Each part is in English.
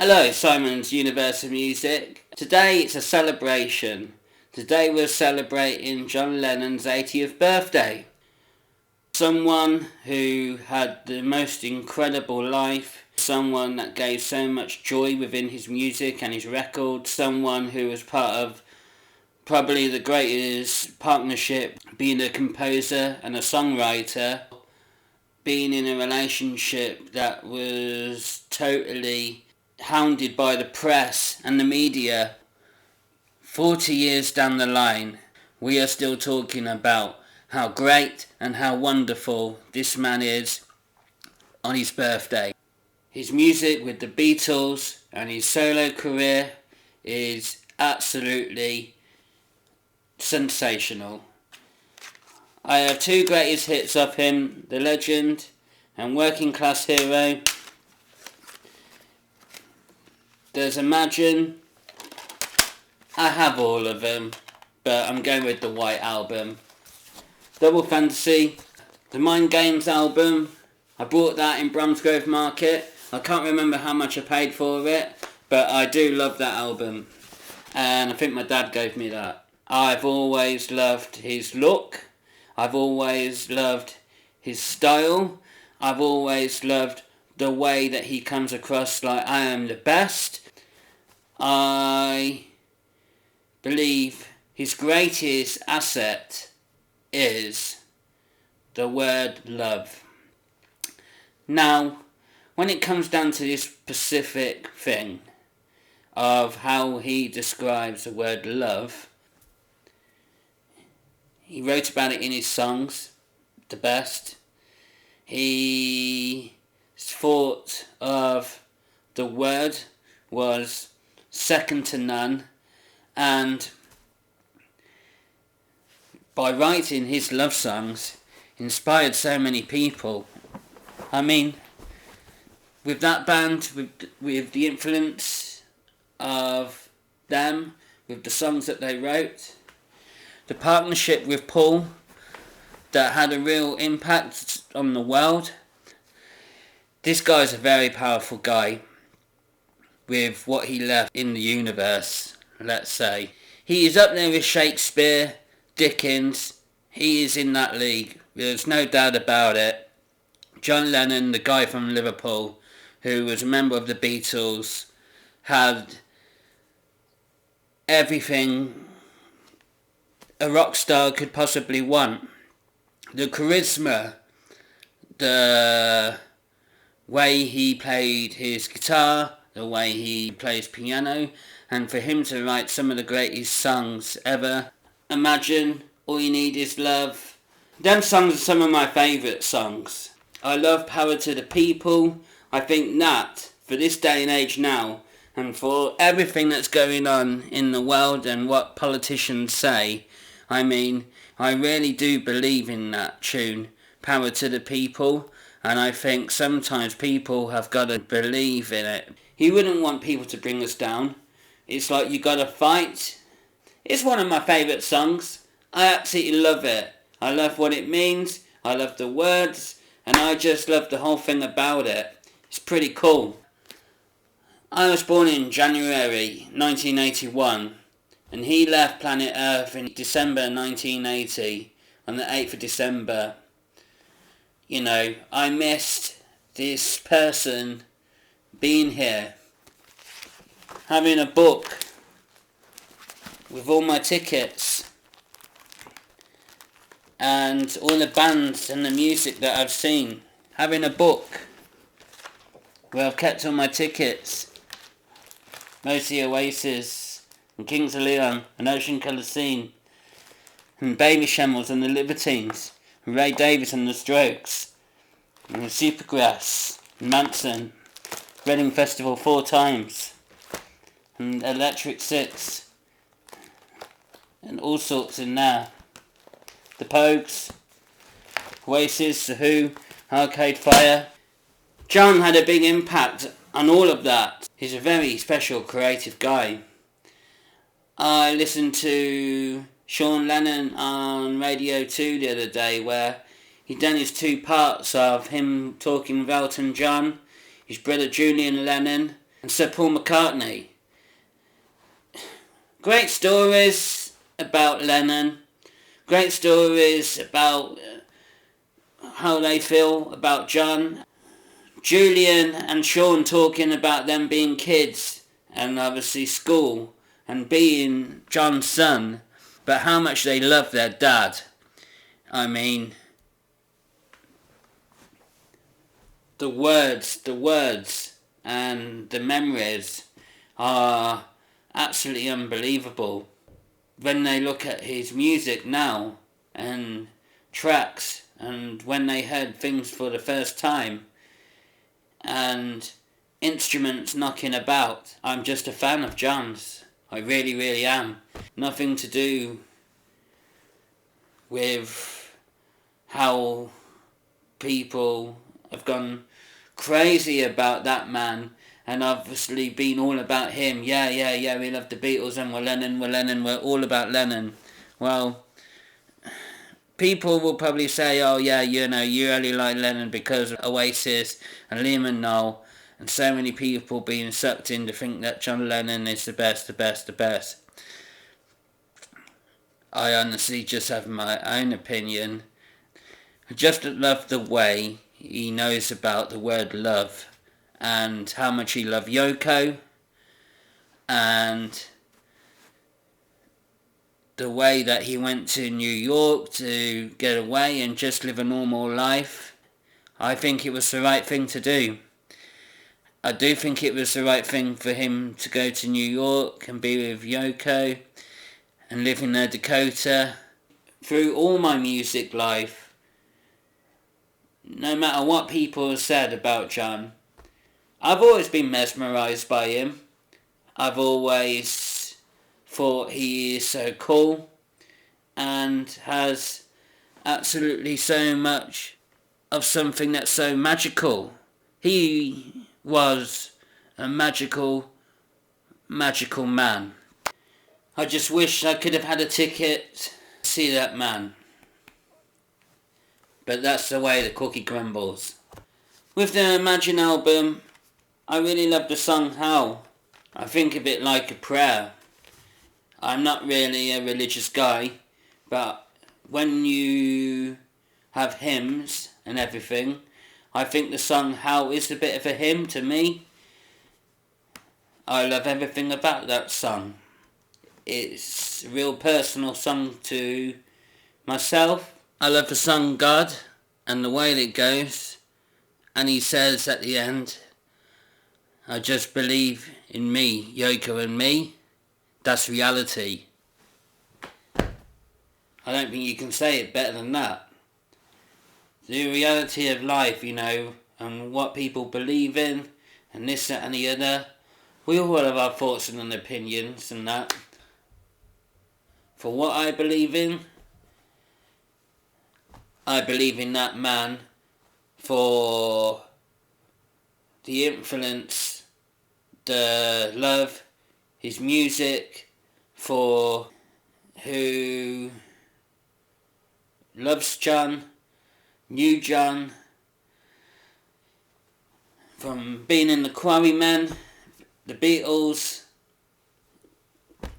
Hello, Simon's Universe of Music. Today it's a celebration. Today we're celebrating John Lennon's 80th birthday. Someone who had the most incredible life, someone that gave so much joy within his music and his records, someone who was part of probably the greatest partnership, being a composer and a songwriter, being in a relationship that was totally hounded by the press and the media. 40 years down the line, we are still talking about how great and how wonderful this man is on his birthday. His music with the Beatles and his solo career is absolutely sensational. I have two greatest hits of him, The Legend and Working Class Hero. There's Imagine. I have all of them, but I'm going with the White Album. Double Fantasy, the Mind Games album. I bought that in Bromsgrove Market. I can't remember how much I paid for it, but I do love that album. And I think my dad gave me that. I've always loved his look. I've always loved his style. I've always loved the way that he comes across like I am the best. I believe his greatest asset is the word love. Now, when it comes down to this specific thing of how he describes the word love, he wrote about it in his songs, the best. He thought of the word was second to none, and by writing his love songs inspired so many people. I mean, with that band, with the influence of them, with the songs that they wrote, the partnership with Paul that had a real impact on the world. This guy's a very powerful guy with what he left in the universe, let's say. He is up there with Shakespeare, Dickens. He is in that league. There's no doubt about it. John Lennon, the guy from Liverpool, who was a member of the Beatles, had everything a rock star could possibly want. The charisma, the way he played his guitar, the way he plays piano, and for him to write some of the greatest songs ever. Imagine, All You Need Is Love. Them songs are some of my favourite songs. I love Power to the People. I think that, for this day and age now, and for everything that's going on in the world and what politicians say, I mean, I really do believe in that tune, Power to the People, and I think sometimes people have got to believe in it. He wouldn't want people to bring us down. It's like you got to fight. It's one of my favourite songs. I absolutely love it. I love what it means. I love the words. And I just love the whole thing about it. It's pretty cool. I was born in January 1981. And he left planet Earth in December 1980. On the 8th of December. You know, I missed this person being here, having a book with all my tickets and all the bands and the music that I've seen, having a book where I've kept all my tickets, mostly Oasis and Kings of Leon and Ocean Colour Scene and Baby Shambles and the Libertines and Ray Davies and the Strokes and Supergrass and Manson, Reading Festival 4 times, and Electric Six, and all sorts in there. The Pogues, Oasis, The Who, Arcade Fire. John had a big impact on all of that. He's a very special creative guy. I listened to John Lennon on Radio 2 the other day where he done his two parts of him talking with Elton John, his brother Julian Lennon, and Sir Paul McCartney. Great stories about Lennon. Great stories about how they feel about John. Julian and Sean talking about them being kids and obviously school and being John's son, but how much they love their dad. I mean, the words and the memories are absolutely unbelievable. When they look at his music now and tracks and when they heard things for the first time and instruments knocking about, I'm just a fan of John's. I really, really am. Nothing to do with how people have gone crazy about that man and obviously been all about him. Yeah, we love the Beatles and we're Lennon, we're all about Lennon. Well, people will probably say, oh yeah, you know, you only like Lennon because of Oasis and Liam and Noel, and so many people being sucked in to think that John Lennon is the best. I honestly just have my own opinion. I just love the way he knows about the word love and how much he loved Yoko and the way that he went to New York to get away and just live a normal life. I think it was the right thing to do. I do think it was the right thing for him to go to New York and be with Yoko and live in Dakota. Through all my music life, no matter what people have said about John, I've always been mesmerised by him. I've always thought he is so cool and has absolutely so much of something that's so magical. He was a magical man. I just wish I could have had a ticket to see that man. But that's the way the cookie crumbles. With the Imagine album, I really love the song How. I think of it like a prayer. I'm not really a religious guy, but when you have hymns and everything, I think the song How is a bit of a hymn to me. I love everything about that song. It's a real personal song to myself. I love the song God and the way that it goes. And he says at the end, I just believe in me, Yoko and me. That's reality. I don't think you can say it better than that. The reality of life, you know, and what people believe in, and this, that and the other. We all have our thoughts and opinions and that. For what I believe in that man for the influence, the love, his music, for who loves John, knew John, from being in the Quarrymen, the Beatles,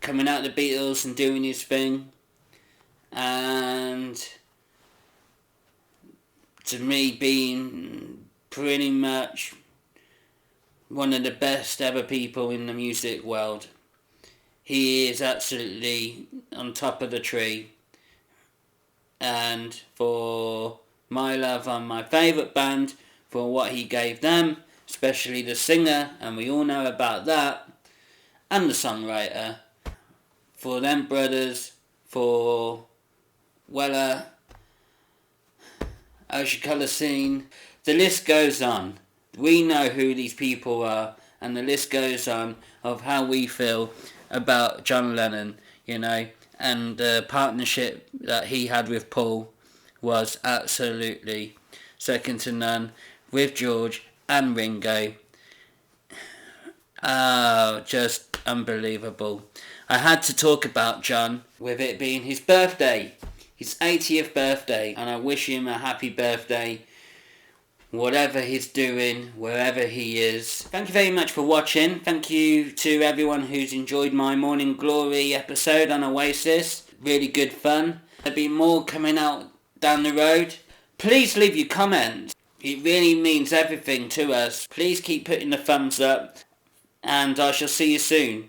coming out of the Beatles and doing his thing, and to me being pretty much one of the best ever people in the music world. He is absolutely on top of the tree. And for my love on my favourite band, for what he gave them, especially the singer, and we all know about that, and the songwriter, for them brothers, for Weller, Ocean Colour Scene, the list goes on. We know who these people are, and the list goes on of how we feel about John Lennon, you know, and the partnership that he had with Paul was absolutely second to none, with George and Ringo. Just unbelievable. I had to talk about John with it being his birthday, his 80th birthday, and I wish him a happy birthday whatever he's doing, wherever he is. Thank you very much for watching. Thank you to everyone who's enjoyed my Morning Glory episode on Oasis. Really good fun. There'll be more coming out down the road. Please leave your comments. It really means everything to us. Please keep putting the thumbs up, and I shall see you soon.